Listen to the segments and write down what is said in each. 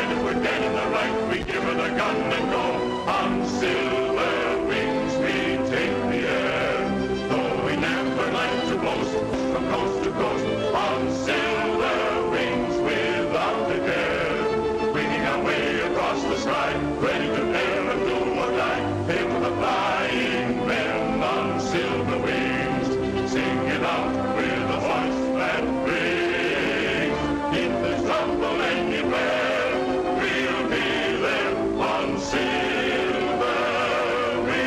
right, if we're dead in the right, we give her the gun and go. On silver wings we take the air, though we never like to boast from coast to coast. On silver wings without a care, winging our way across the sky, ready to dare and do or die. Hail to the flying men on silver wings, sing it out with a voice that rings. If there's trouble anywhere, we'll be there on silver wings.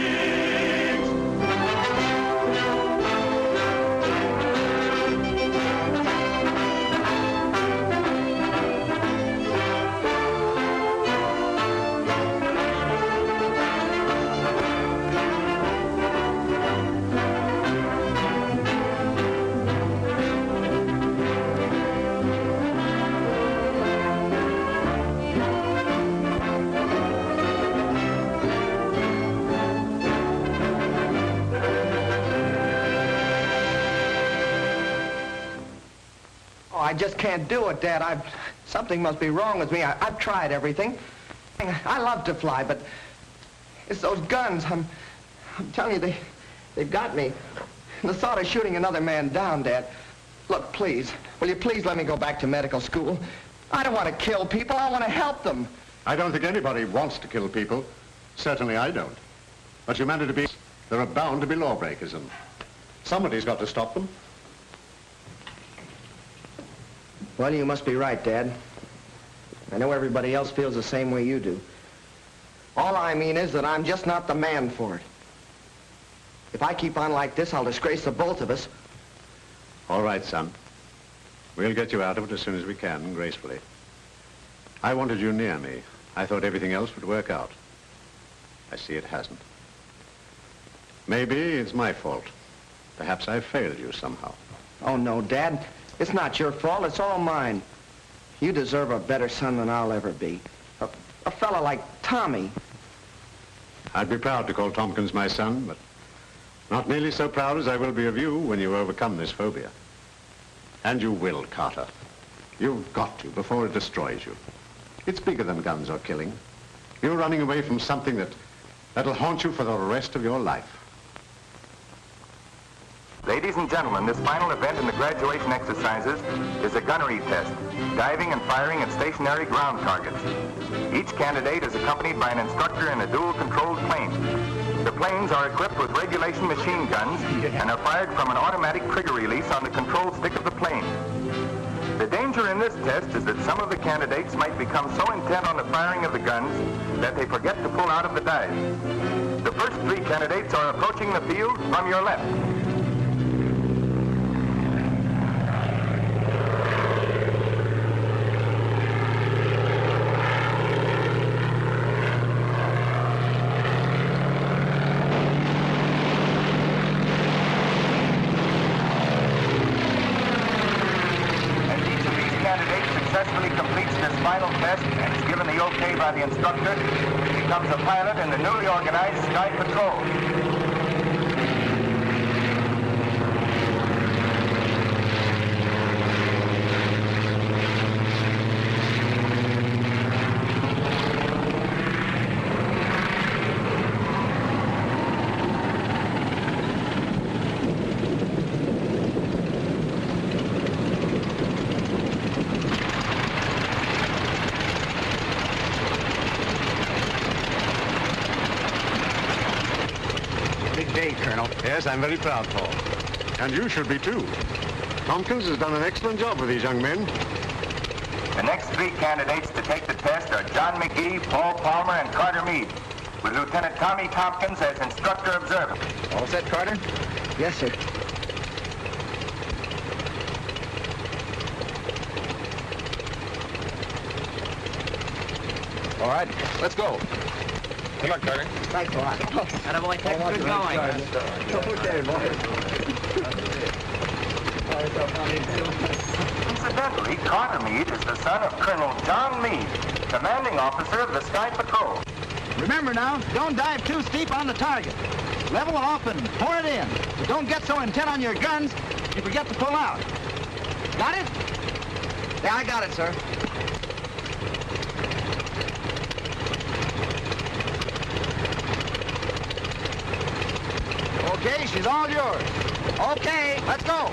I just can't do it, Dad. Something must be wrong with me. I've tried everything. I love to fly, but it's those guns. I'm telling you, they've got me. The thought of shooting another man down, Dad. Look, please, will you please let me go back to medical school? I don't want to kill people. I want to help them. I don't think anybody wants to kill people. Certainly I don't. But humanity there are bound to be lawbreakers, and somebody's got to stop them. Well, you must be right, Dad. I know everybody else feels the same way you do. All I mean is that I'm just not the man for it. If I keep on like this, I'll disgrace the both of us. All right, son. We'll get you out of it as soon as we can, gracefully. I wanted you near me. I thought everything else would work out. I see it hasn't. Maybe it's my fault. Perhaps I failed you somehow. Oh, no, Dad. It's not your fault. It's all mine. You deserve a better son than I'll ever be. A fella like Tommy. I'd be proud to call Tompkins my son, but not nearly so proud as I will be of you when you overcome this phobia. And you will, Carter. You've got to before it destroys you. It's bigger than guns or killing. You're running away from something that'll haunt you for the rest of your life. Ladies and gentlemen, this final event in the graduation exercises is a gunnery test, diving and firing at stationary ground targets. Each candidate is accompanied by an instructor in a dual-controlled plane. The planes are equipped with regulation machine guns and are fired from an automatic trigger release on the control stick of the plane. The danger in this test is that some of the candidates might become so intent on the firing of the guns that they forget to pull out of the dive. The first three candidates are approaching the field from your left. By the instructor, he becomes a pilot in the newly organized Sky Patrol. Yes, I'm very proud, Paul. And you should be, too. Tompkins has done an excellent job with these young men. The next three candidates to take the test are John McGee, Paul Palmer, and Carter Meade, with Lieutenant Tommy Tompkins as instructor observer. All set, Carter? Yes, sir. All right, let's go. Good luck, Carter. Thanks a lot. Attaboy, Tex, good going. Okay, boy. Incidentally, Carter Meade is the son of Colonel John Meade, commanding officer of the Sky Patrol. Remember now, don't dive too steep on the target. Level off and pour it in. But don't get so intent on your guns you forget to pull out. Got it? Yeah, I got it, sir. Okay, she's all yours. Okay, let's go.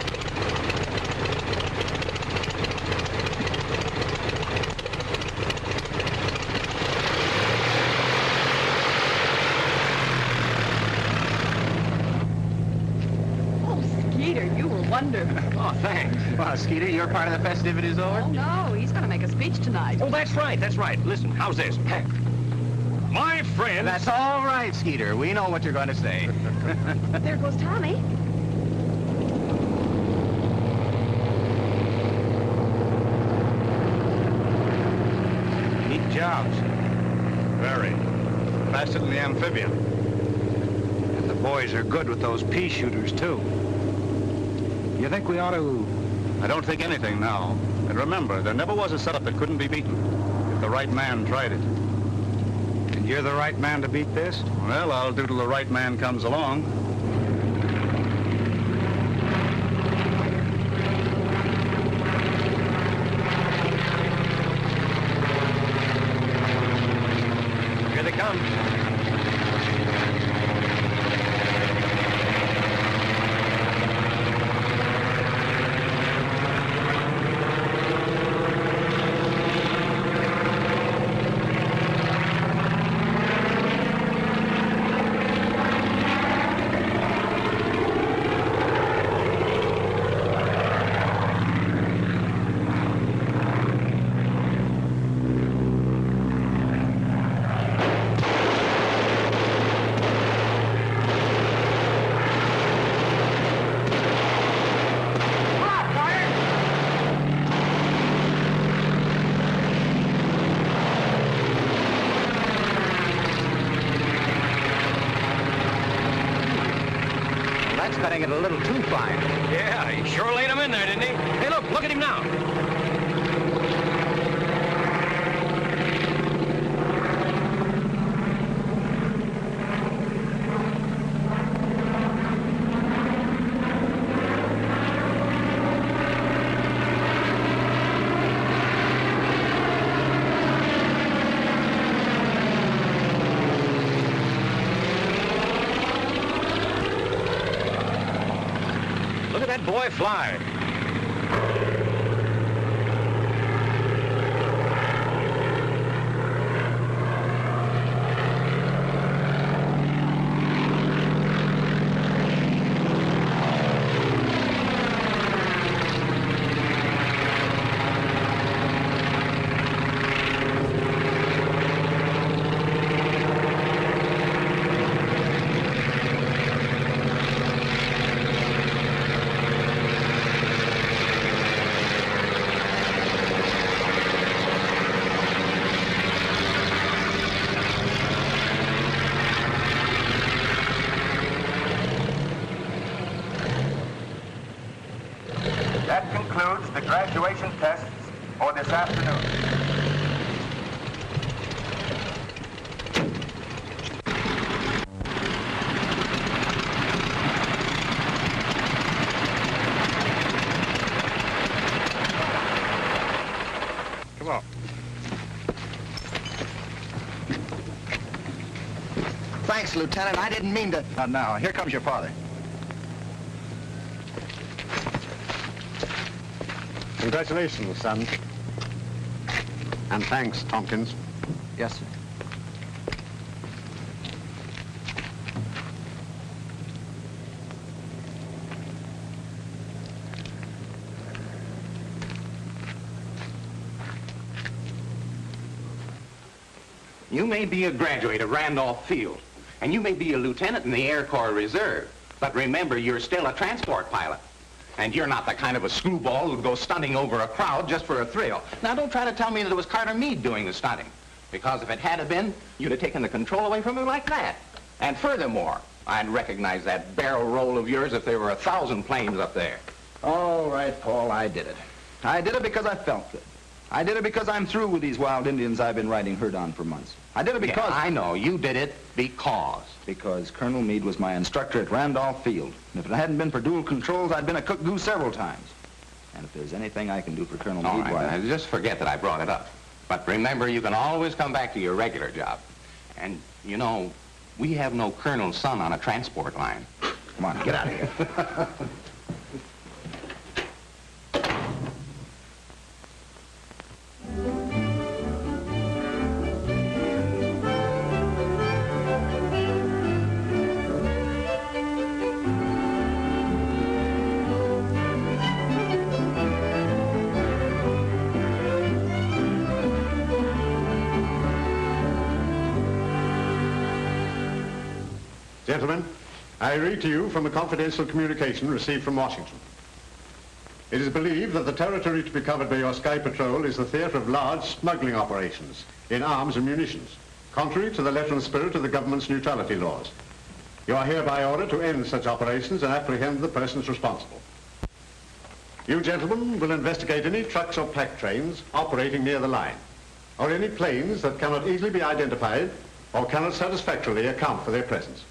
Skeeter, you were wonderful. Oh, thanks. Well, Skeeter, your part of the festivities over? Oh, no, he's going to make a speech tonight. Oh, that's right, that's right. Listen, how's this? My friend... That's all right, Skeeter. We know what you're going to say. There goes Tommy. Neat jobs. Very. Faster than the amphibian. And the boys are good with those pea shooters, too. You think we ought to... I don't think anything now. And remember, there never was a setup that couldn't be beaten, if the right man tried it. And you're the right man to beat this? Well, I'll do till the right man comes along. Here they come. Cutting it a little too fine. Yeah, he sure laid him in there, didn't he? Hey, look at him now. Look at that boy fly. That concludes the graduation tests for this afternoon. Come on. Thanks, Lieutenant. I didn't mean to... Now, here comes your father. Congratulations, son. And thanks, Tompkins. Yes, sir. You may be a graduate of Randolph Field, and you may be a lieutenant in the Air Corps Reserve, but remember, you're still a transport pilot. And you're not the kind of a screwball who'd go stunting over a crowd just for a thrill. Now, don't try to tell me that it was Carter Meade doing the stunting, because if it had been, you'd have taken the control away from him like that. And furthermore, I'd recognize that barrel roll of yours if there were 1,000 planes up there. All right, Paul, I did it. I did it because I felt good. I did it because I'm through with these wild Indians I've been riding herd on for months. I did it because... Yeah, I know. You did it because... Because Colonel Meade was my instructor at Randolph Field. And if it hadn't been for dual controls, I'd been a cook goose several times. And if there's anything I can do for Colonel All Meade, right, why... now, just forget that I brought it up. But remember, you can always come back to your regular job. And, you know, we have no colonel's son on a transport line. Come on, get out of here. Gentlemen, I read to you from a confidential communication received from Washington. It is believed that the territory to be covered by your Sky Patrol is the theater of large smuggling operations in arms and munitions, contrary to the letter and spirit of the government's neutrality laws. You are hereby ordered to end such operations and apprehend the persons responsible. You gentlemen will investigate any trucks or pack trains operating near the line, or any planes that cannot easily be identified or cannot satisfactorily account for their presence.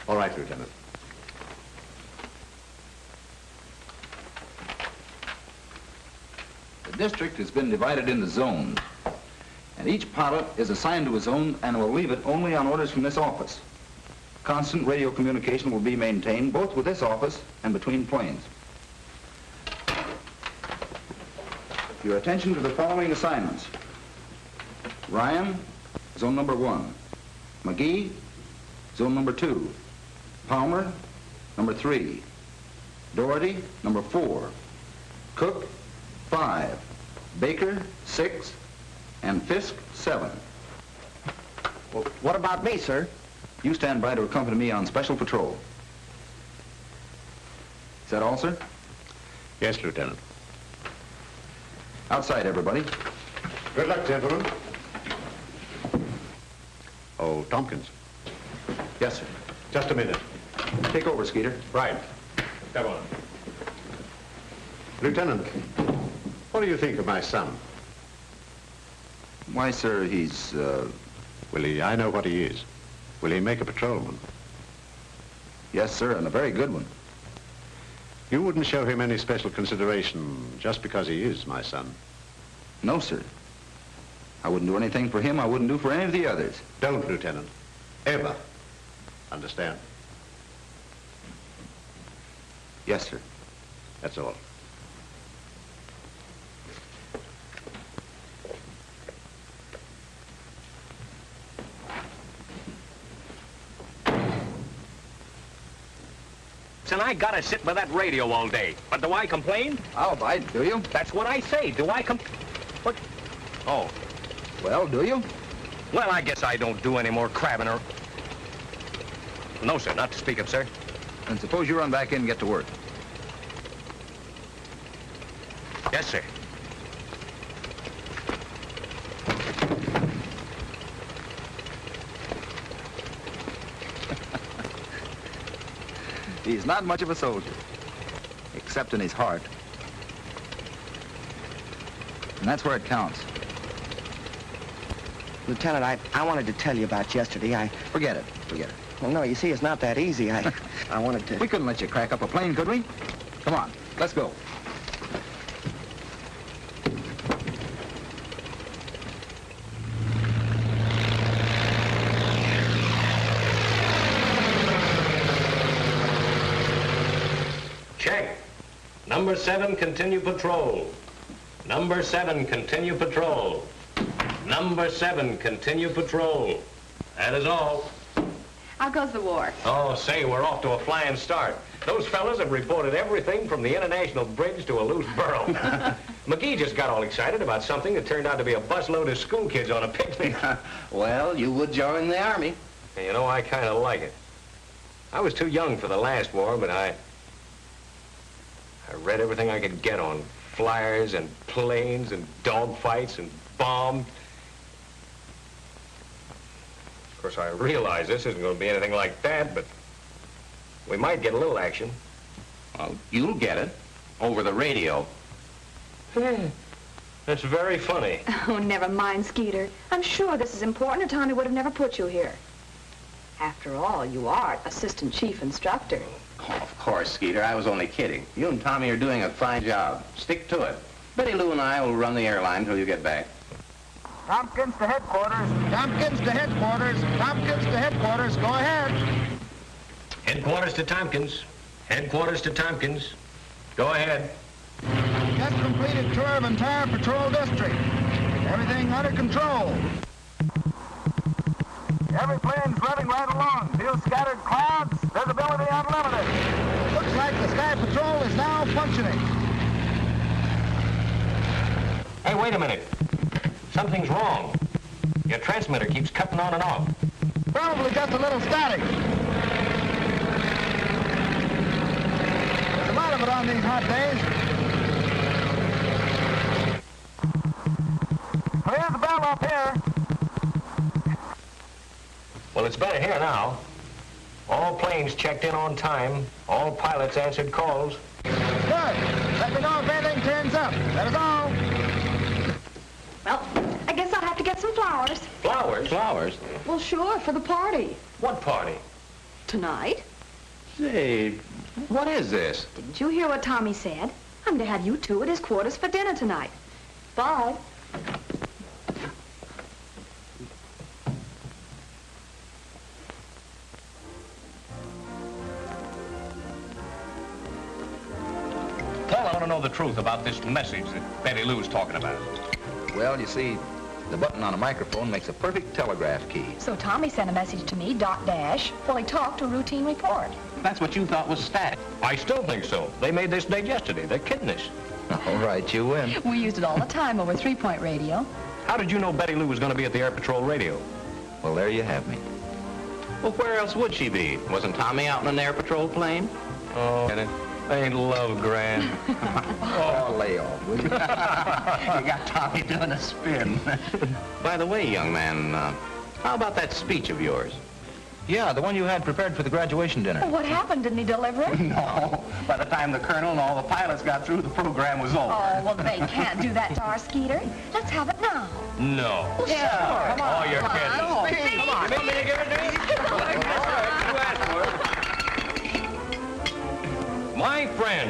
All right, Lieutenant. The district has been divided into zones, and each pilot is assigned to a zone and will leave it only on orders from this office. Constant radio communication will be maintained both with this office and between planes. Your attention to the following assignments. Ryan, zone number 1. McGee, zone number 2. Palmer, number 3. Doherty, number 4. Cook, 5. Baker, 6. And Fisk, 7. Well, what about me, sir? You stand by to accompany me on special patrol. Is that all, sir? Yes, Lieutenant. Outside, everybody. Good luck, gentlemen. Oh, Tompkins. Yes, sir. Just a minute. Take over, Skeeter. Right. Come on. Lieutenant, what do you think of my son? Why, sir, he's, Will he? I know what he is. Will he make a patrolman? Yes, sir, and a very good one. You wouldn't show him any special consideration just because he is my son? No, sir. I wouldn't do anything for him I wouldn't do for any of the others. Don't, Lieutenant. Ever. Understand? Yes, sir. That's all. And I gotta sit with that radio all day. But do I complain? I'll abide, do you? That's what I say. Do I What? Oh. Well, do you? Well, I guess I don't do any more crabbing or... No, sir. Not to speak of, sir. Then suppose you run back in and get to work. Yes, sir. He's not much of a soldier, except in his heart. And that's where it counts. Lieutenant, I wanted to tell you about yesterday. Forget it. Forget it. Well, no, you see, it's not that easy. I wanted to... We couldn't let you crack up a plane, could we? Come on, let's go. Check. Number 7, continue patrol. Number 7, continue patrol. Number 7, continue patrol. That is all. How goes the war? Oh, say, we're off to a flying start. Those fellas have reported everything from the International Bridge to a loose burro. McGee just got all excited about something that turned out to be a busload of school kids on a picnic. Well, you would join the Army. And you know, I kind of like it. I was too young for the last war, but I read everything I could get on flyers and planes and dogfights and bombs. Of course, I realize this isn't going to be anything like that, but we might get a little action. Well, you'll get it. Over the radio. That's very funny. Oh, never mind, Skeeter. I'm sure this is important or Tommy would have never put you here. After all, you are assistant chief instructor. Oh, of course, Skeeter. I was only kidding. You and Tommy are doing a fine job. Stick to it. Betty Lou and I will run the airline until you get back. Tompkins to headquarters. Tompkins to headquarters. Tompkins to headquarters. Go ahead. Headquarters to Tompkins. Headquarters to Tompkins. Go ahead. Just completed tour of entire patrol district. Everything under control. Every plane's running right along. Few scattered clouds. Visibility unlimited. Looks like the Sky Patrol is now functioning. Hey, wait a minute. Something's wrong. Your transmitter keeps cutting on and off. Probably just a little static. There's a lot of it on these hot days. Here's the bell up here. Well, it's better here now. All planes checked in on time. All pilots answered calls. Good. Let me know if anything turns up. That is all. Well, I guess I'll have to get some flowers. Flowers? Flowers? Well, sure, for the party. What party? Tonight. Say, what is this? Didn't you hear what Tommy said? I'm to have you two at his quarters for dinner tonight. Bye. Paul, I want to know the truth about this message that Betty Lou's talking about. Well, you see, the button on a microphone makes a perfect telegraph key. So Tommy sent a message to me, dot dash, while he talked a routine report. That's what you thought was static. I still think so. They made this date yesterday. They're kidding us. All right, you win. We used it all the time over 3-point radio. How did you know Betty Lou was going to be at the Air Patrol radio? Well, there you have me. Well, where else would she be? Wasn't Tommy out in an air patrol plane? Oh, and it ain't love grand. Oh, lay off, will you? You got Tommy doing a spin. By the way, young man, how about that speech of yours? Yeah, the one you had prepared for the graduation dinner. Well, what happened? Didn't he deliver it? No. By the time the colonel and all the pilots got through, the program was over. Oh, well, they can't do that to our Skeeter. Let's have it now. No. Well, sure. Come on. Oh, you're kidding. Come on. Come on. You want me to give it to you? All right, you asked for it. My friend,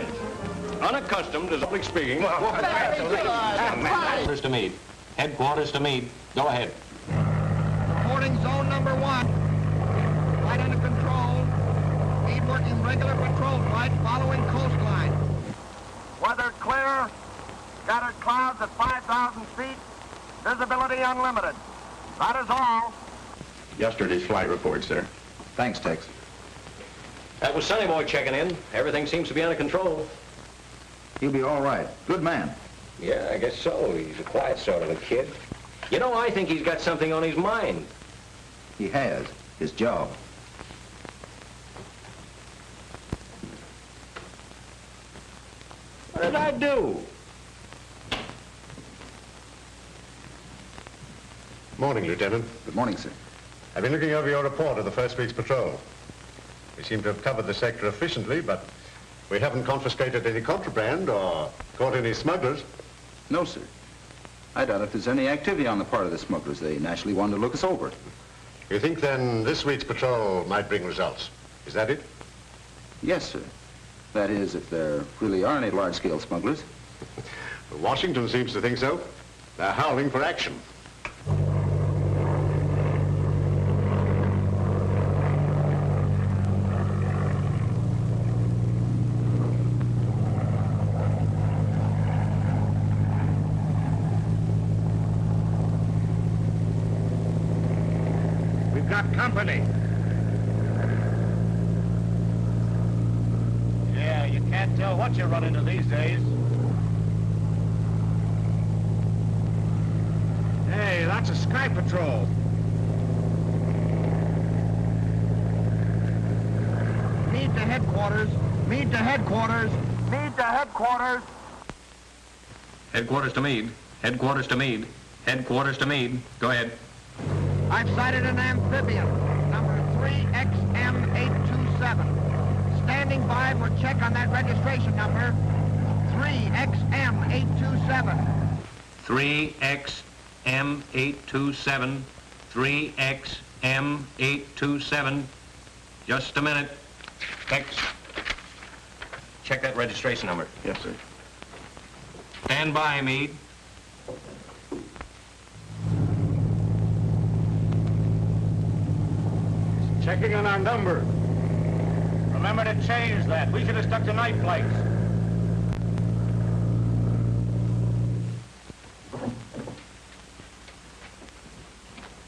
unaccustomed to public speaking. Headquarters to Meade. Headquarters to Meade. Go ahead. Reporting zone number 1. Flight under control. Meade working regular patrol flight following coastline. Weather clear. Scattered clouds at 5,000 feet. Visibility unlimited. That is all. Yesterday's flight report, sir. Thanks, Tex. That was Sonny Boy checking in. Everything seems to be under control. He'll be all right. Good man. Yeah, I guess so. He's a quiet sort of a kid. You know, I think he's got something on his mind. He has. His job. What did I do? Morning, Lieutenant. Good morning, sir. I've been looking over your report of the first week's patrol. We seem to have covered the sector efficiently, but we haven't confiscated any contraband or caught any smugglers. No, sir. I doubt if there's any activity on the part of the smugglers. They naturally wanted to look us over. You think then this week's patrol might bring results? Is that it? Yes, sir. That is, if there really are any large-scale smugglers. Washington seems to think so. They're howling for action. We've got company. Yeah, you can't tell what you run into these days. Hey, that's a Sky Patrol. Meade to headquarters. Meade to headquarters. Meade to headquarters. Headquarters to Meade. Headquarters to Meade. Headquarters to Meade. Go ahead. I've sighted an amphibian, number 3XM827. Standing by for check on that registration number. 3XM827. 3XM827. 3XM827. Just a minute. X. Check that registration number. Yes, sir. Stand by, Meade. Checking on our number. Remember to change that. We should have stuck to night flights.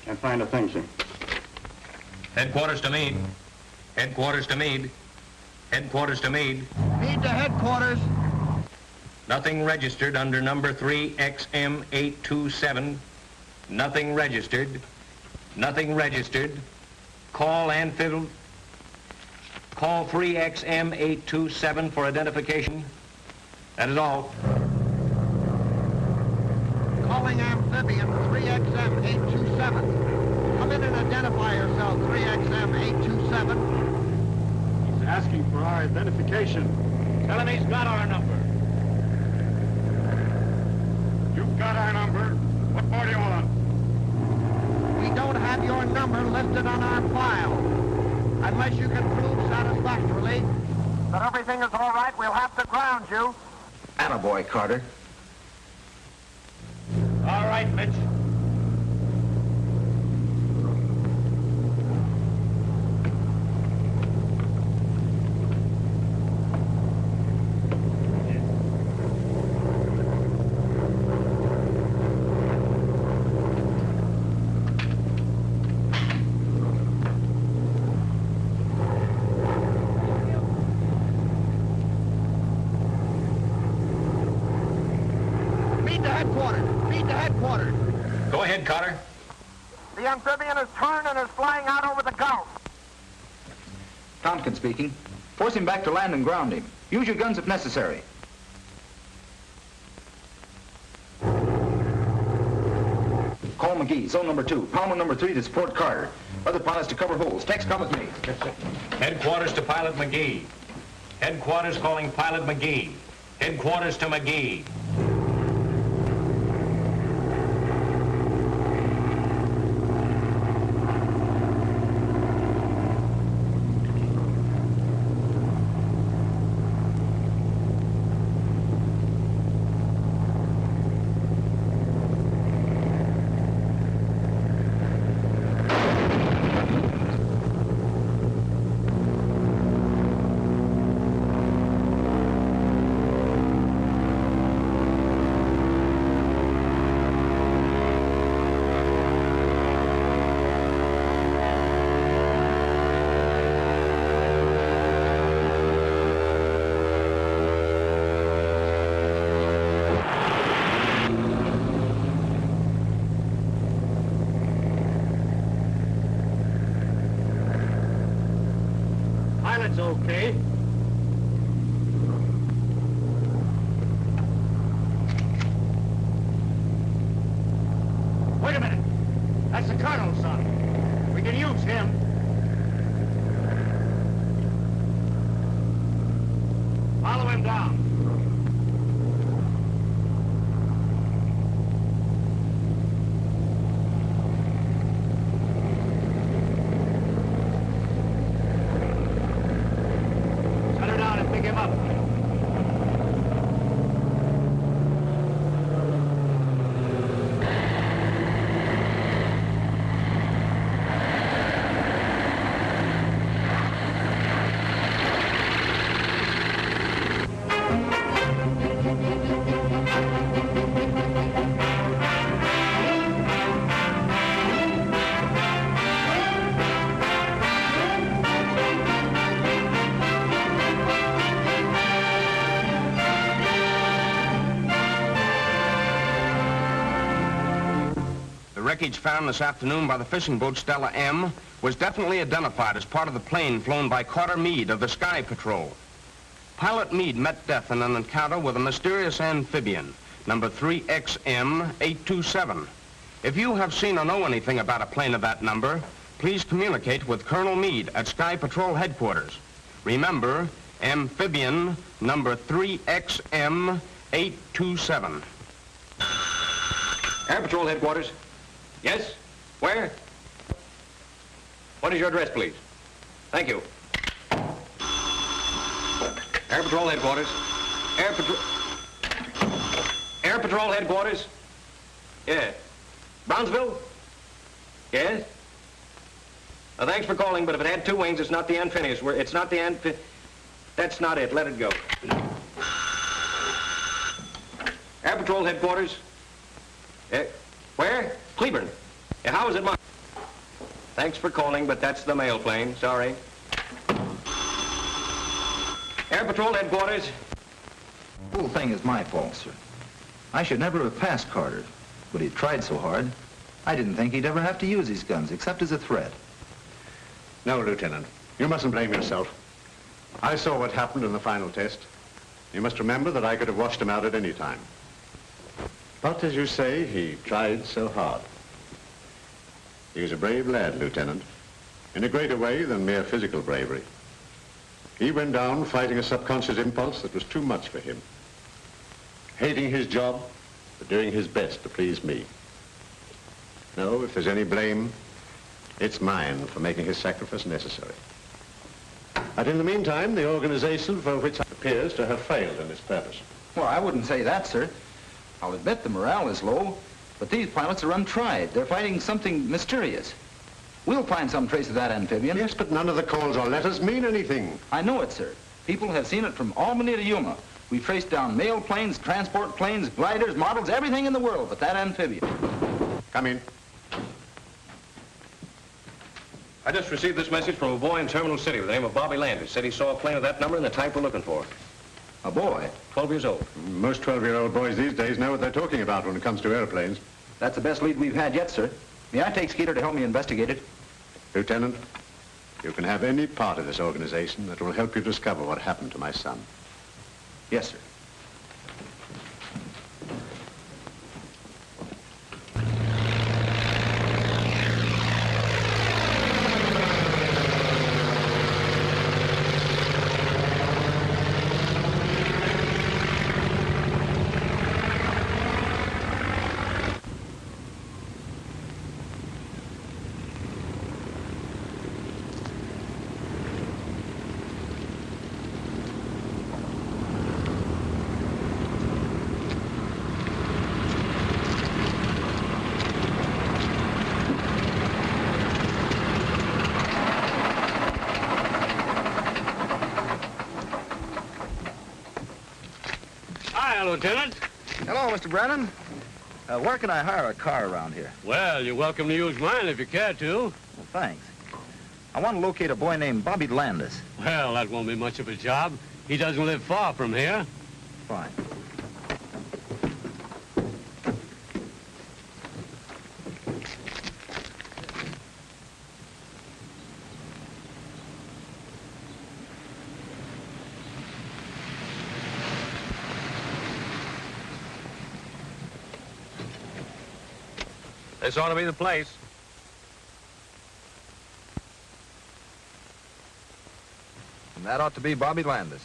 Can't find a thing, sir. Headquarters to Meade. Headquarters to Meade. Headquarters to Meade. Meade to headquarters. Nothing registered under number 3XM827. Nothing registered. Nothing registered. Call Anfield. Call 3XM827 for identification. That is all. Calling amphibian 3XM827. Come in and identify yourself, 3XM827. He's asking for our identification. Tell him he's got our number. You've got our number. What more do you want? We don't have your number listed on our file. Unless you can prove satisfactorily that everything is all right, we'll have to ground you. Attaboy, Carter. All right, Mitch. Go ahead, Carter. The amphibian is turned and is flying out over the Gulf. Tompkins speaking. Force him back to land and ground him. Use your guns if necessary. Call McGee, zone number 2. Palmer number 3 to support Carter. Other pilots to cover holes. Text, come with me. Headquarters to Pilot McGee. Headquarters calling Pilot McGee. Headquarters to McGee. Okay. Wait a minute. That's the Colonel's son. We can use him. Follow him down. The wreckage found this afternoon by the fishing boat Stella M was definitely identified as part of the plane flown by Carter Meade of the Sky Patrol. Pilot Meade met death in an encounter with a mysterious amphibian, number 3XM827. If you have seen or know anything about a plane of that number, please communicate with Colonel Meade at Sky Patrol headquarters. Remember, amphibian number 3XM827. Air Patrol headquarters. Yes? Where? What is your address, please? Thank you. Air Patrol headquarters. Air Patrol headquarters. Yeah. Brownsville? Yes? Thanks for calling, but if it had two wings, it's not the amphibious. It's not the That's not it. Let it go. Air Patrol headquarters. Where? Cleburne. How is it marked? Thanks for calling, but that's the mail plane. Sorry. Air Patrol headquarters. The whole thing is my fault, sir. I should never have passed Carter, but he tried so hard. I didn't think he'd ever have to use his guns, except as a threat. No, Lieutenant. You mustn't blame yourself. I saw what happened in the final test. You must remember that I could have washed him out at any time. But, as you say, he tried so hard. He was a brave lad, Lieutenant, in a greater way than mere physical bravery. He went down fighting a subconscious impulse that was too much for him. Hating his job, but doing his best to please me. No, if there's any blame, it's mine for making his sacrifice necessary. But in the meantime, the organization for which it appears to have failed in its purpose. Well, I wouldn't say that, sir. I'll admit the morale is low, but these pilots are untried. They're fighting something mysterious. We'll find some trace of that amphibian. Yes, but none of the calls or letters mean anything. I know it, sir. People have seen it from Albany to Yuma. We traced down mail planes, transport planes, gliders, models, everything in the world but that amphibian. Come in. I just received this message from a boy in Terminal City with the name of Bobby Landis. Said he saw a plane of that number and the type we're looking for. A boy? 12 years old. Most 12-year-old boys these days know what they're talking about when it comes to airplanes. That's the best lead we've had yet, sir. May I take Skeeter to help me investigate it? Lieutenant, you can have any part of this organization that will help you discover what happened to my son. Yes, sir. Lieutenant. Hello, Mr. Brennan. Where can I hire a car around here? Well, you're welcome to use mine if you care to. Well, thanks. I want to locate a boy named Bobby Landis. Well, that won't be much of a job. He doesn't live far from here. Fine. This ought to be the place. And that ought to be Bobby Landis.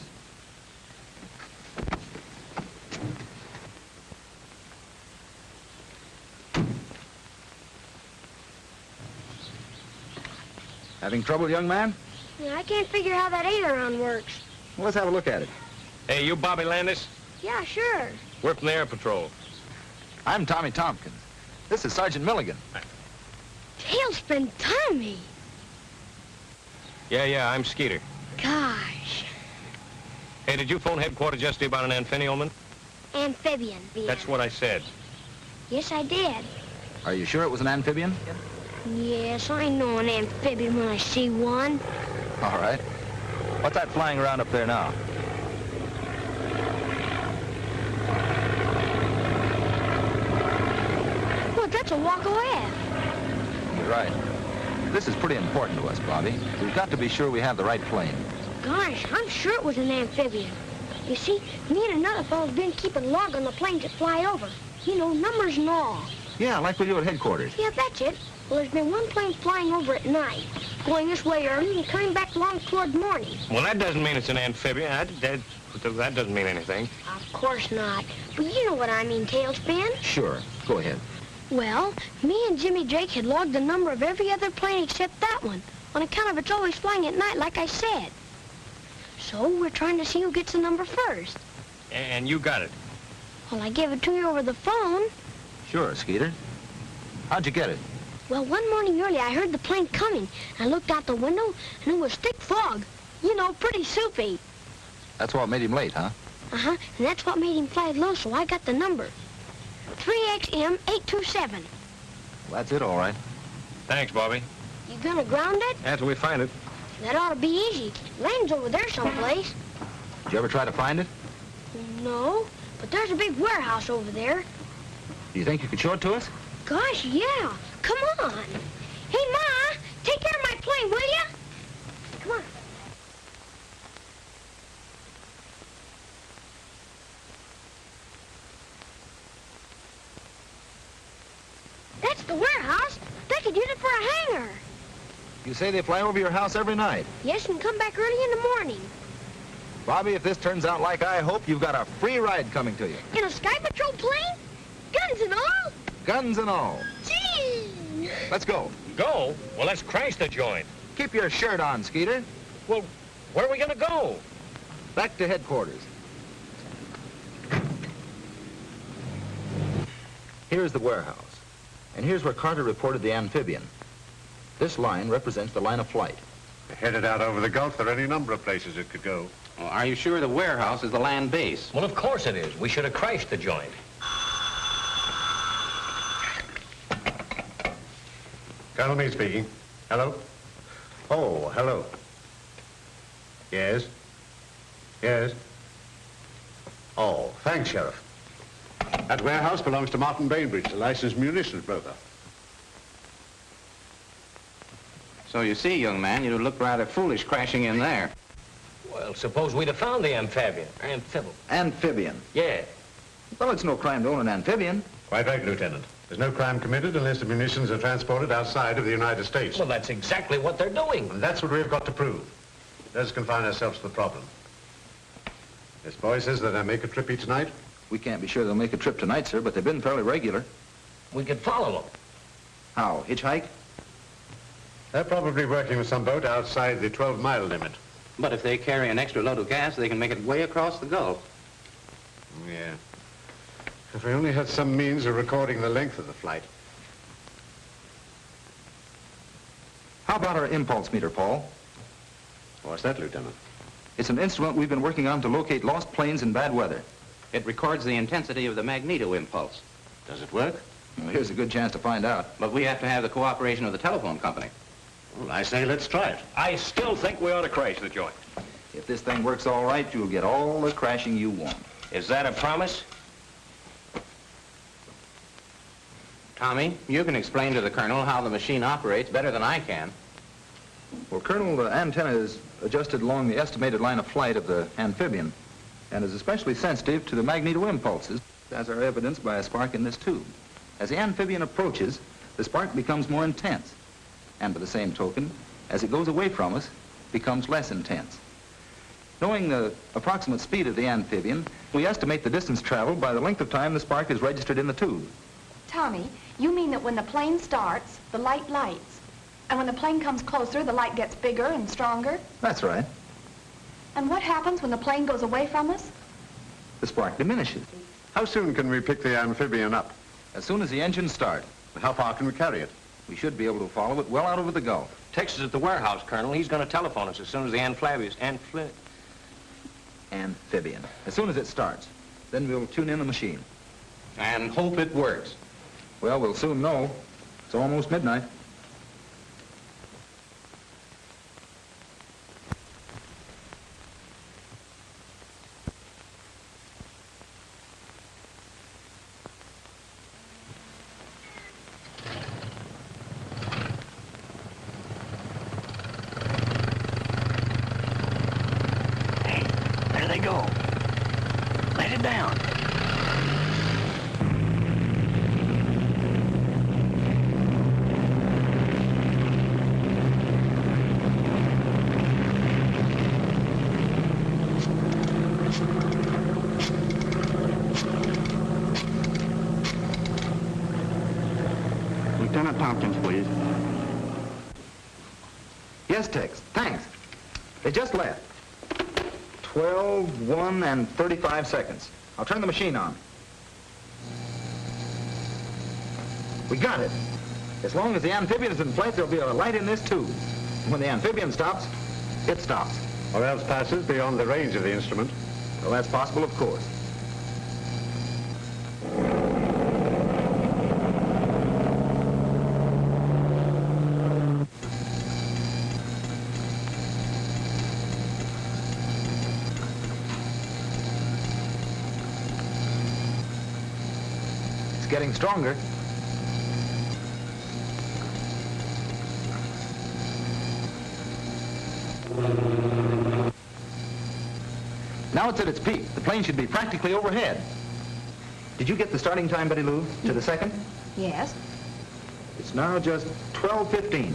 Having trouble, young man? Yeah, I can't figure how that aileron works. Well, let's have a look at it. Hey, you Bobby Landis? Yeah, sure. We're from the Air Patrol. I'm Tommy Tompkins. This is Sergeant Milligan. Tailspin Tommy. Yeah, I'm Skeeter. Gosh. Hey, did you phone headquarters yesterday about an amphibian? Amphibian. That's what I said. Yes, I did. Are you sure it was an amphibian? Yes, I know an amphibian when I see one. All right. What's that flying around up there now? Look, that's a walk away. You're right. This is pretty important to us, Bobby. We've got to be sure we have the right plane. Gosh, I'm sure it was an amphibian. You see, me and another fellow's been keeping log on the planes that fly over. You know, numbers and all. Yeah, like we do at headquarters. Yeah, that's it. Well, there's been one plane flying over at night, going this way early and coming back along toward morning. Well, that doesn't mean it's an amphibian. That doesn't mean anything. Of course not. But you know what I mean, Tailspin. Sure. Go ahead. Well, me and Jimmy Drake had logged the number of every other plane except that one, on account of it's always flying at night, like I said. So we're trying to see who gets the number first. And you got it. Well, I gave it to you over the phone. Sure, Skeeter. How'd you get it? Well, one morning early, I heard the plane coming. I looked out the window, and it was thick fog. You know, pretty soupy. That's what made him late, huh? Uh-huh, and that's what made him fly low, so I got the number. 3XM827. Well, that's it, all right. Thanks, Bobby. You gonna ground it? After we find it. That ought to be easy. Land's over there someplace. Did you ever try to find it? No, but there's a big warehouse over there. Do you think you could show it to us? Gosh, yeah. Come on. Hey, Ma, take care of my plane, will you? Come on. That's the warehouse. They could use it for a hangar. You say they fly over your house every night. Yes, and come back early in the morning. Bobby, if this turns out like I hope, you've got a free ride coming to you. In a Sky Patrol plane? Guns and all? Guns and all. Gee! Let's go. Go? Well, let's crash the joint. Keep your shirt on, Skeeter. Well, where are we gonna go? Back to headquarters. Here's the warehouse. And here's where Carter reported the amphibian. This line represents the line of flight. Headed out over the Gulf, there are any number of places it could go. Well, are you sure the warehouse is the land base? Well, of course it is. We should have crashed the joint. Colonel Meade speaking. Hello? Oh, hello. Yes? Yes? Oh, thanks, Sheriff. That warehouse belongs to Martin Bainbridge, a licensed munitions broker. So you see, young man, you'd look rather foolish crashing in there. Well, suppose we'd have found the amphibian. Amphibian? Yeah. Well, it's no crime to own an amphibian. Quite right, Lieutenant. There's no crime committed unless the munitions are transported outside of the United States. Well, that's exactly what they're doing. And that's what we've got to prove. Let us confine ourselves to the problem. This boy says that I make a trip each night. We can't be sure they'll make a trip tonight, sir, but they've been fairly regular. We could follow them. How, hitchhike? They're probably working with some boat outside the 12-mile limit. But if they carry an extra load of gas, they can make it way across the Gulf. Yeah. If we only had some means of recording the length of the flight. How about our impulse meter, Paul? What's that, Lieutenant? It's an instrument we've been working on to locate lost planes in bad weather. It records the intensity of the magneto impulse. Does it work? Well, here's a good chance to find out. But we have to have the cooperation of the telephone company. Well, I say let's try it. I still think we ought to crash the joint. If this thing works all right, you'll get all the crashing you want. Is that a promise? Tommy, you can explain to the Colonel how the machine operates better than I can. Well, Colonel, the antenna is adjusted along the estimated line of flight of the amphibian and is especially sensitive to the magneto impulses, as are evidenced by a spark in this tube. As the amphibian approaches, the spark becomes more intense, and by the same token, as it goes away from us, becomes less intense. Knowing the approximate speed of the amphibian, we estimate the distance traveled by the length of time the spark is registered in the tube. Tommy, you mean that when the plane starts, the light lights, and when the plane comes closer, the light gets bigger and stronger? That's right. And what happens when the plane goes away from us? The spark diminishes. How soon can we pick the amphibian up? As soon as the engines start, How far can we carry it? we should be able to follow it well out over the Gulf. Texas at the warehouse, Colonel. He's going to telephone us as soon as the Amphibian. As soon as it starts, then we'll tune in the machine. And hope it works. Well, we'll soon know. It's almost midnight. There they go. Let it down. Lieutenant Tompkins, please. Yes, Tex. Thanks. They just left. 12, 1, and 35 seconds. I'll turn the machine on. We got it. As long as the amphibian is in place, there'll be a light in this tube. When the amphibian stops, it stops. Or else passes beyond the range of the instrument. Well, that's possible, of course. It's getting stronger. Now it's at its peak. The plane should be practically overhead. Did you get the starting time, Betty Lou, to the second? Yes. It's now just 12:15.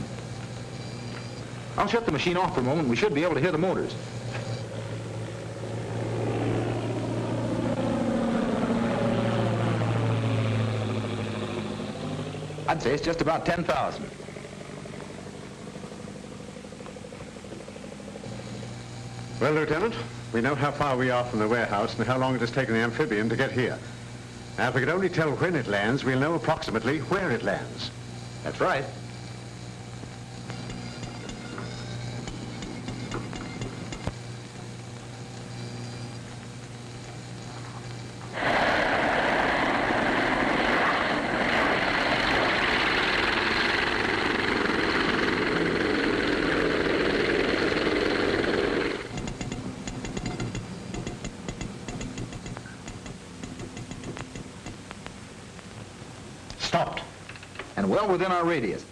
I'll shut the machine off for a moment. We should be able to hear the motors. I'd say it's just about 10,000. Well, Lieutenant, we know how far we are from the warehouse and how long it has taken the amphibian to get here. Now, if we could only tell when it lands, we'll know approximately where it lands. That's right. Stopped. And well within our radius.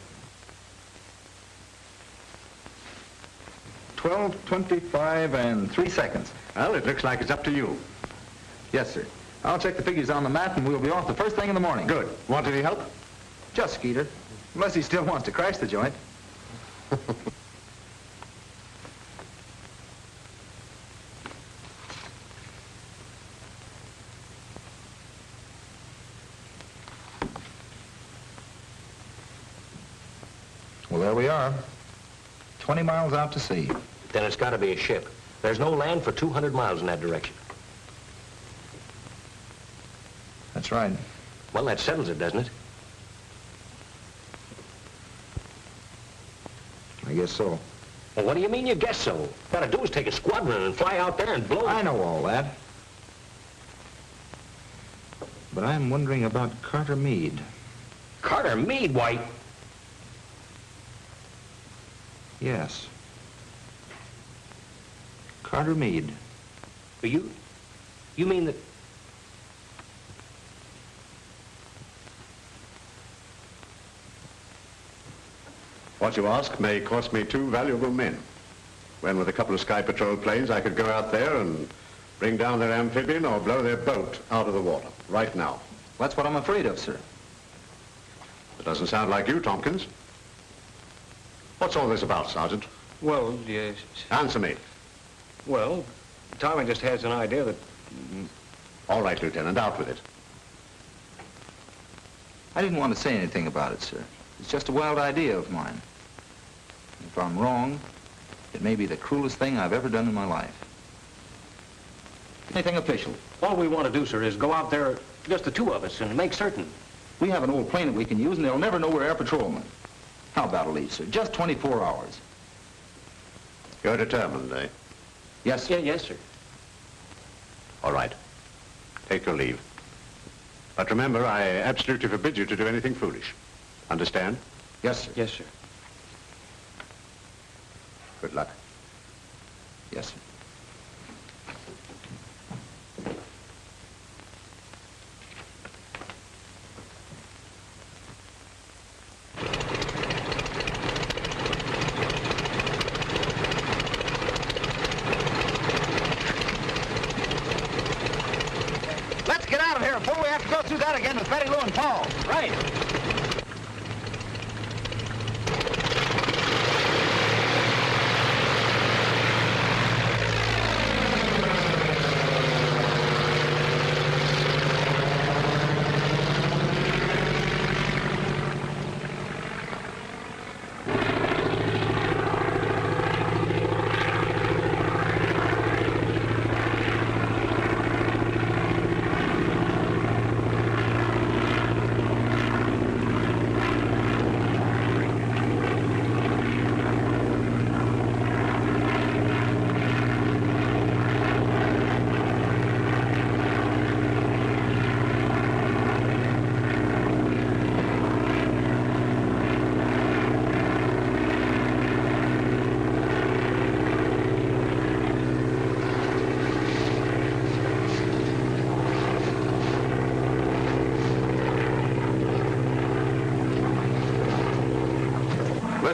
12:25 and 3 seconds. Well, it looks like it's up to you. Yes, sir. I'll check the figures on the map and we'll be off the first thing in the morning. Good. Want any help? Just Skeeter. Unless he still wants to crash the joint. Well, there we are. 20 miles out to sea. Then it's got to be a ship. There's no land for 200 miles in that direction. That's right. Well, that settles it, doesn't it? I guess so. Well, what do you mean you guess so? What gotta do is take a squadron and fly out there and blow... I know all that. But I'm wondering about Carter Meade. Carter Meade, why... Yes. Carter Meade. You mean that... What you ask may cost me 2 valuable men. When with a couple of Sky Patrol planes, I could go out there and bring down their amphibian or blow their boat out of the water, right now. That's what I'm afraid of, sir. It doesn't sound like you, Tompkins. What's all this about, Sergeant? Well, yes... Answer me. Well, Tommy just has an idea that... All right, Lieutenant, out with it. I didn't want to say anything about it, sir. It's just a wild idea of mine. If I'm wrong, it may be the cruelest thing I've ever done in my life. Anything official. All we want to do, sir, is go out there, just the two of us, and make certain. We have an old plane that we can use, and they'll never know we're air patrolmen. How about a leave, sir? Just 24 hours. You're determined, eh? Yes, sir. Yeah, yes, sir. All right. Take your leave. But remember, I absolutely forbid you to do anything foolish. Understand? Yes, sir. Yes, sir. Good luck. Yes, sir. Let's get out of here before we have to go through that again with Betty Lou and Paul. Right.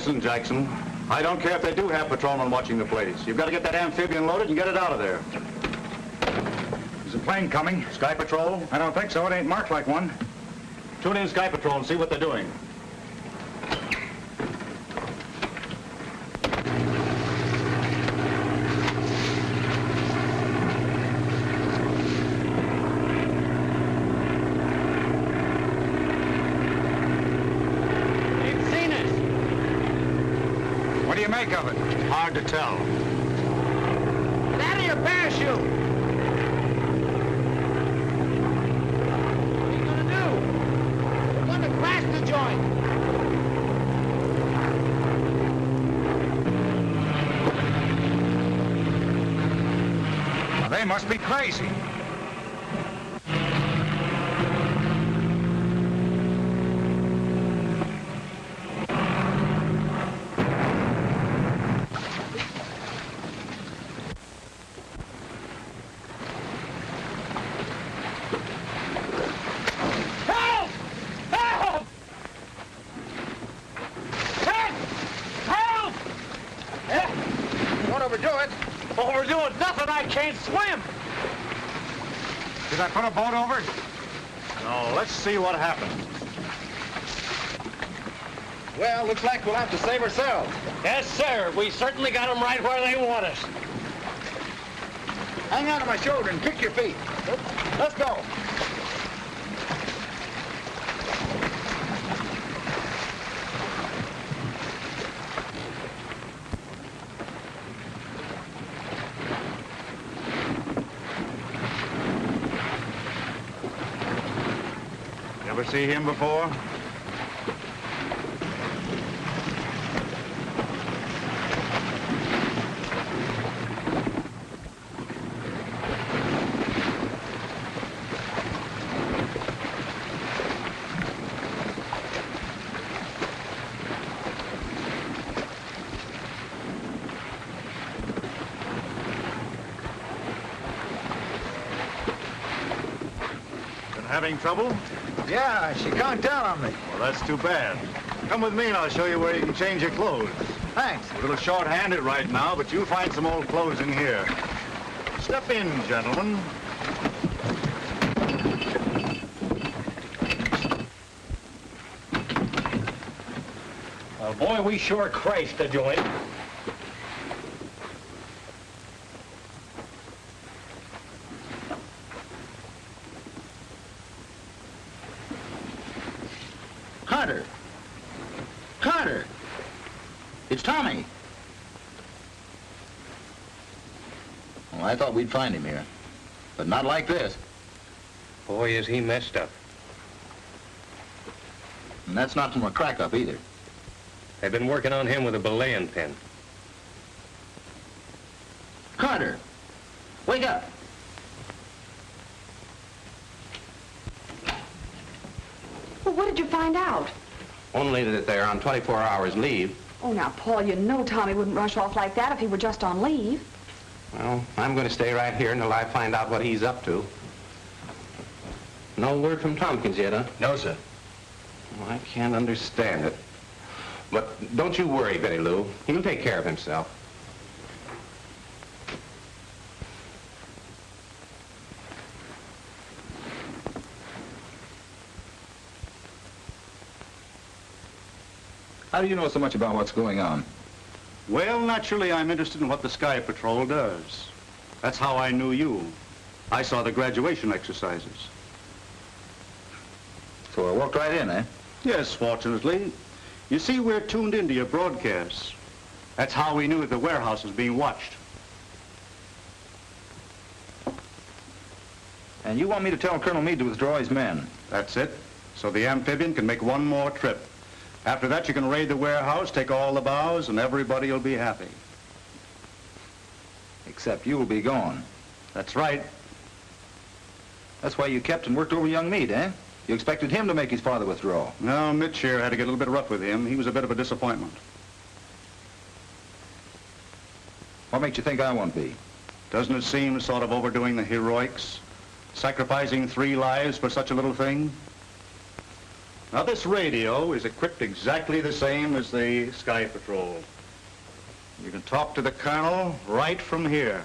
Listen, Jackson, I don't care if they do have patrolmen watching the place. You've got to get that amphibian loaded and get it out of there. Is a plane coming? Sky Patrol? I don't think so. It ain't marked like one. Tune in Sky Patrol and see what they're doing. What do you make of it? Hard to tell. Get out of your parachute! What are you gonna do? We're gonna crash the joint! Well, they must be crazy. Overdoing nothing, I can't swim! Did I put a boat over? No, let's see what happens. Well, looks like we'll have to save ourselves. Yes, sir. We certainly got them right where they want us. Hang on to my shoulder and kick your feet. Let's go. Ever see him before? Been having trouble? Yeah, she conked down on me. Well, that's too bad. Come with me and I'll show you where you can change your clothes. Thanks. A little short-handed right now, but you'll find some old clothes in here. Step in, gentlemen. Well, boy, we sure crashed the joint. Carter! Carter! It's Tommy. Well, I thought we'd find him here, but not like this. Boy, is he messed up. And that's not from a crack-up either. They've been working on him with a belaying pin. Carter! Wake up! Well, what did you find out? Only that they're on 24 hours leave. Oh, now, Paul, you know Tommy wouldn't rush off like that if he were just on leave. Well, I'm going to stay right here until I find out what he's up to. No word from Tompkins yet, huh? No, sir. Well, I can't understand it. But don't you worry, Betty Lou. He'll take care of himself. How do you know so much about what's going on? Well, naturally, I'm interested in what the Sky Patrol does. That's how I knew you. I saw the graduation exercises. So I walked right in, eh? Yes, fortunately. You see, we're tuned into your broadcasts. That's how we knew that the warehouse was being watched. And you want me to tell Colonel Meade to withdraw his men? That's it. So the amphibian can make one more trip. After that, you can raid the warehouse, take all the bows, and everybody will be happy. Except you'll be gone. That's right. That's why you kept and worked over young Meade, eh? You expected him to make his father withdraw. No, Mitch here had to get a little bit rough with him. He was a bit of a disappointment. What makes you think I won't be? Doesn't it seem sort of overdoing the heroics? Sacrificing 3 lives for such a little thing? Now, this radio is equipped exactly the same as the Sky Patrol. You can talk to the Colonel right from here.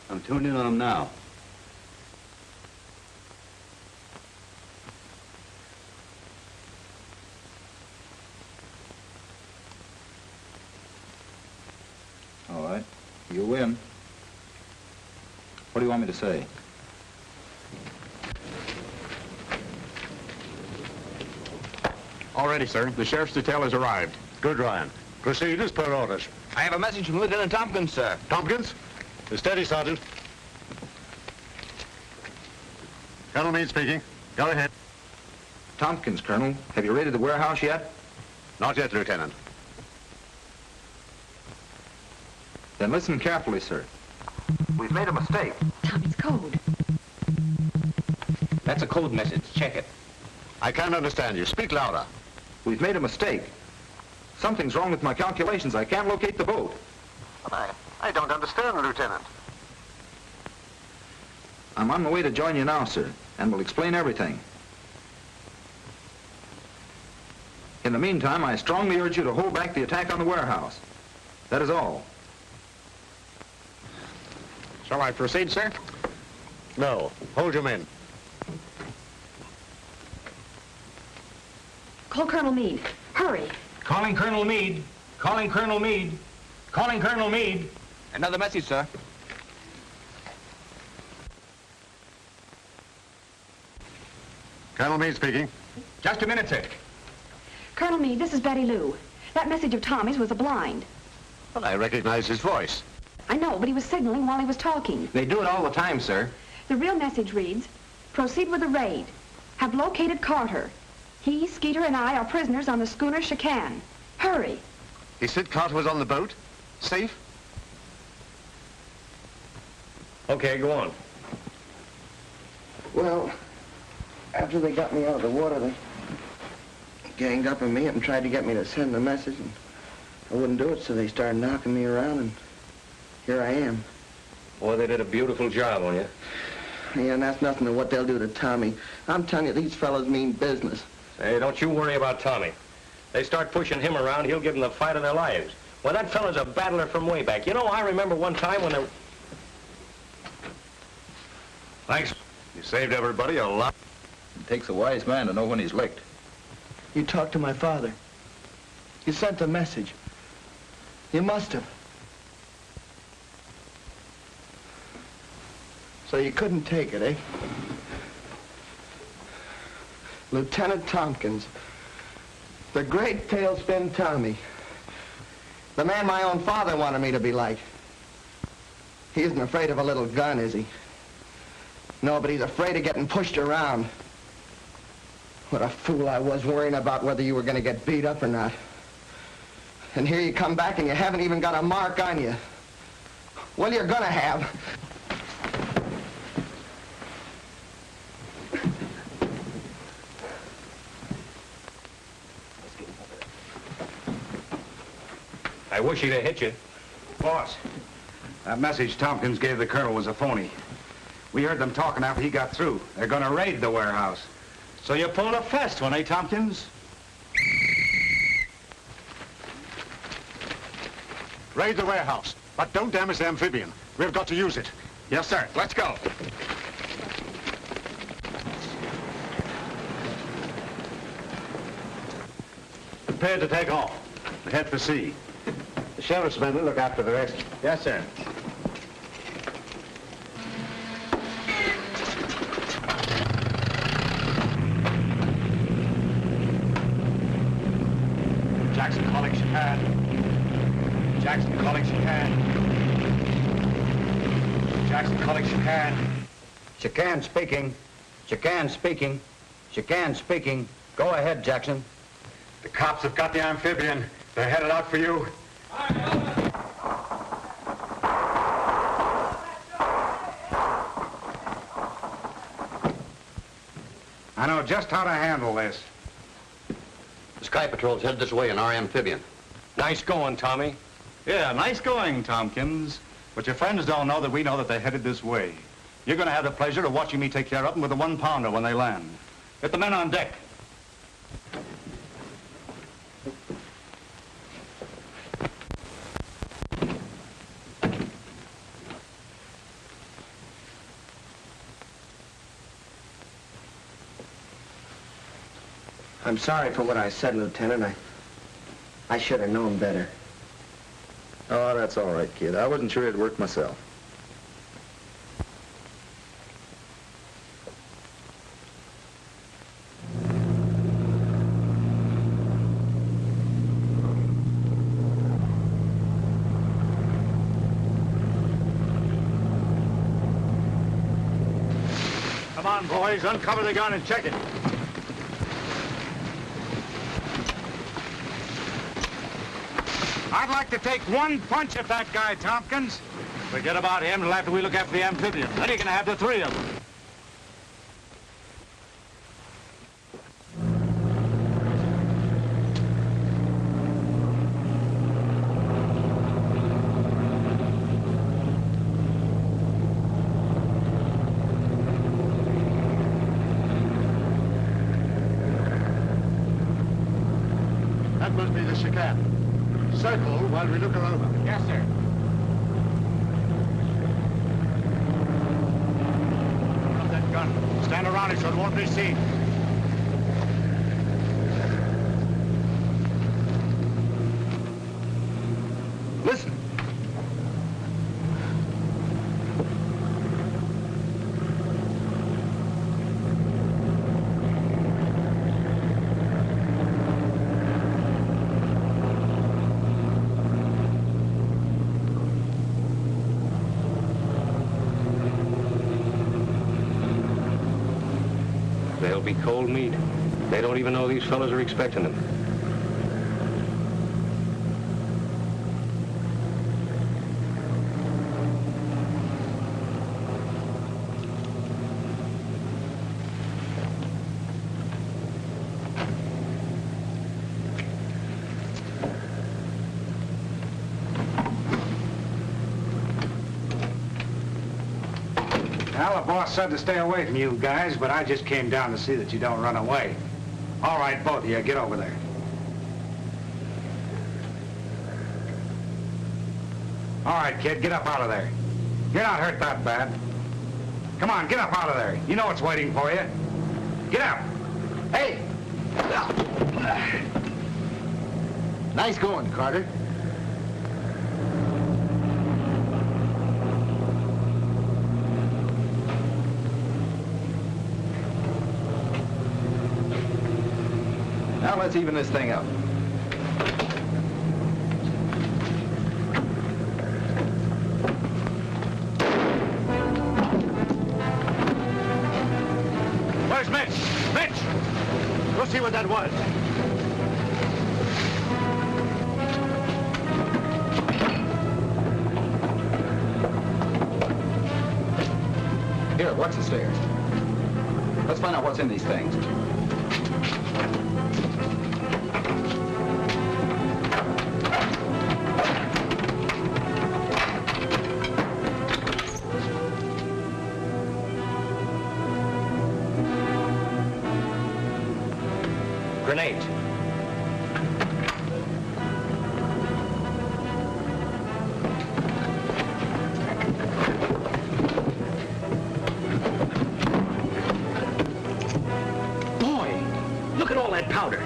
I'm tuned in on him now. All right. You win. What do you want me to say? All ready, sir. The sheriff's detail has arrived. Good, Ryan. Proceed as per orders. I have a message from Lieutenant Tompkins, sir. Tompkins? Steady, Sergeant. Colonel Meade speaking. Go ahead. Tompkins, Colonel. Have you raided the warehouse yet? Not yet, Lieutenant. Then listen carefully, sir. We've made a mistake. Tommy's code. That's a code message. Check it. I can't understand you. Speak louder. We've made a mistake. Something's wrong with my calculations. I can't locate the boat. I don't understand, Lieutenant. I'm on my way to join you now, sir, and will explain everything. In the meantime, I strongly urge you to hold back the attack on the warehouse. That is all. Shall I proceed, sir? No. Hold your men. Call Colonel Meade. Hurry. Calling Colonel Meade. Calling Colonel Meade. Calling Colonel Meade. Another message, sir. Colonel Meade speaking. Just a minute, sir. Colonel Meade, this is Betty Lou. That message of Tommy's was a blind. Well, I recognize his voice. I know, but he was signaling while he was talking. They do it all the time, sir. The real message reads, proceed with the raid. Have located Carter. He, Skeeter, and I are prisoners on the schooner Chican. Hurry. He said Carter was on the boat? Safe? Okay, go on. Well, after they got me out of the water, they ganged up on me and tried to get me to send the message, and I wouldn't do it, so they started knocking me around, and here I am. Boy, they did a beautiful job on you. Yeah, and that's nothing to what they'll do to Tommy. I'm telling you, these fellas mean business. Hey, don't you worry about Tommy. They start pushing him around, he'll give them the fight of their lives. Well, that fella's a battler from way back. You know, I remember one time when there... Thanks. You saved everybody a lot. It takes a wise man to know when he's licked. You talked to my father. You sent a message. You must have. So you couldn't take it, eh? Lieutenant Tompkins, the great Tailspin Tommy, the man my own father wanted me to be like. He isn't afraid of a little gun, is he? No, but he's afraid of getting pushed around. What a fool I was worrying about whether you were going to get beat up or not. And here you come back and you haven't even got a mark on you. Well, you're going to have. I wish he'd have hit you. Boss, that message Tompkins gave the Colonel was a phony. We heard them talking after he got through. They're gonna raid the warehouse. So you pulled a fast one, eh, Tompkins? Raid the warehouse, but don't damage the amphibian. We've got to use it. Yes, sir. Let's go. Prepare to take off. We head for sea. The sheriff's men will look after the rest. Yes, sir. Jackson calling Chican. Jackson calling Chican. Jackson calling Chican. Chican speaking. Chican speaking. Chican speaking. Go ahead, Jackson. The cops have got the amphibian. They're headed out for you. I know just how to handle this. The Sky Patrol's headed this way in our amphibian. Nice going, Tommy. Yeah, nice going, Tompkins. But your friends don't know that we know that they're headed this way. You're going to have the pleasure of watching me take care of them with a 1-pounder when they land. Get the men on deck. I'm sorry for what I said, Lieutenant. I should have known better. Oh, that's all right, kid. I wasn't sure it'd work myself. Come on, boys. Uncover the gun and check it. I'd like to take one punch at that guy, Tompkins. Forget about him until after we look after the amphibian. Then you're going to have the 3 of them. That must be the chicane. Circle while we look her over. Yes, sir. Drop that gun. Stand around it so it won't be seen. Listen. They'll be cold meat. They don't even know these fellas are expecting them. Well, the boss said to stay away from you guys, but I just came down to see that you don't run away. All right, both of you, get over there. All right, kid, get up out of there. You're not hurt that bad. Come on, get up out of there. You know what's waiting for you. Get up. Hey! Nice going, Carter. Now let's even this thing up. Where's Mitch? Mitch! Go see what that was. Here, watch the stairs. Let's find out what's in these things. Grenades. Boy, look at all that powder.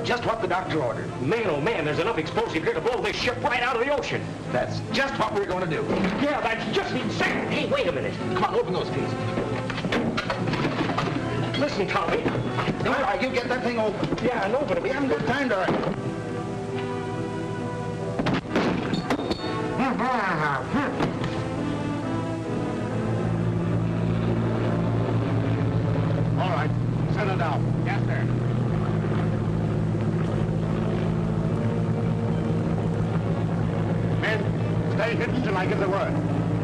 Just what the doctor ordered. Man, oh man, there's enough explosive here to blow this ship right out of the ocean. That's just what we're going to do. Yeah, that's just insane. Hey, wait a minute. Come on, open those pieces. Listen, Tommy. All right, you get that thing open. Yeah, I know, but We haven't got time to hurry. All right, settle down. Yes, sir. Men, stay hidden till I give the word.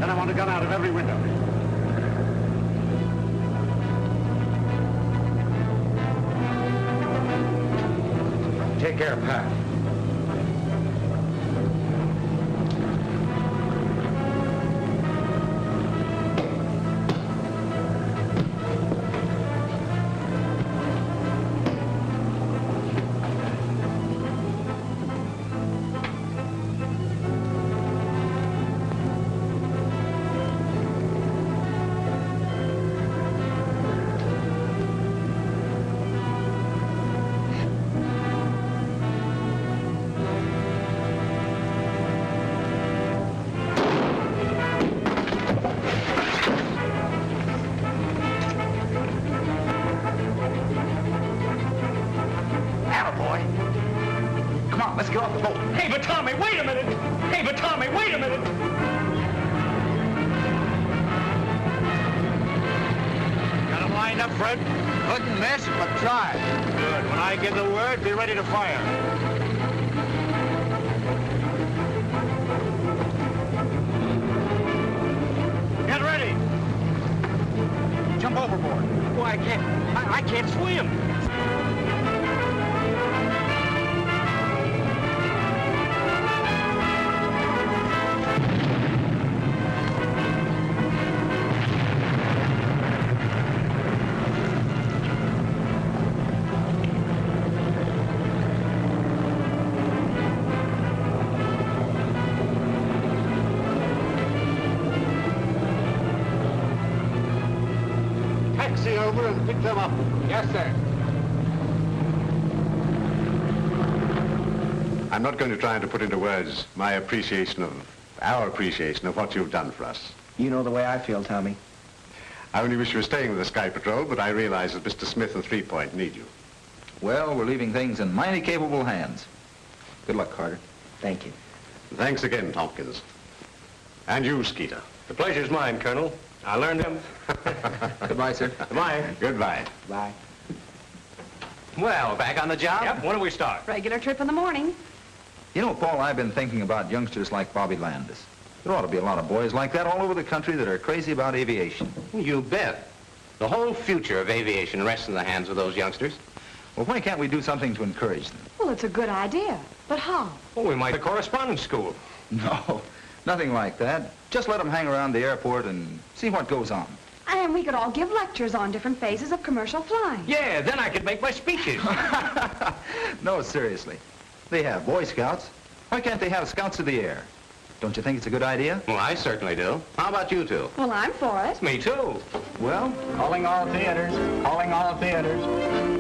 Then I want a gun out of every window. Take care, Pat. Come on, let's get off the boat. Hey, but Tommy, wait a minute! Hey, but Tommy, wait a minute! Got him lined up, Fred? Couldn't miss, but try. Good. When I give the word, be ready to fire. Get ready. Jump overboard. Well, I can't swim. Taxi over and pick them up. Yes, sir. I'm not going to try to put into words our appreciation of what you've done for us. You know the way I feel, Tommy. I only wish you were staying with the Sky Patrol, but I realize that Mr. Smith and 3 Point need you. Well, we're leaving things in mighty capable hands. Good luck, Carter. Thank you. Thanks again, Tompkins. And you, Skeeter. The pleasure's mine, Colonel. I learned him. Goodbye, sir. Goodbye. Goodbye. Bye. Well, back on the job? Yep, when do we start? Regular trip in the morning. You know, Paul, I've been thinking about youngsters like Bobby Landis. There ought to be a lot of boys like that all over the country that are crazy about aviation. You bet. The whole future of aviation rests in the hands of those youngsters. Well, why can't we do something to encourage them? Well, it's a good idea. But how? Well, we might have correspondence school. No, nothing like that. Just let them hang around the airport and see what goes on. And we could all give lectures on different phases of commercial flying. Yeah, then I could make my speeches. No, seriously. They have Boy Scouts. Why can't they have Scouts of the Air? Don't you think it's a good idea? Well, I certainly do. How about you two? Well, I'm for it. Me too. Well, Calling all theaters. Calling all theaters.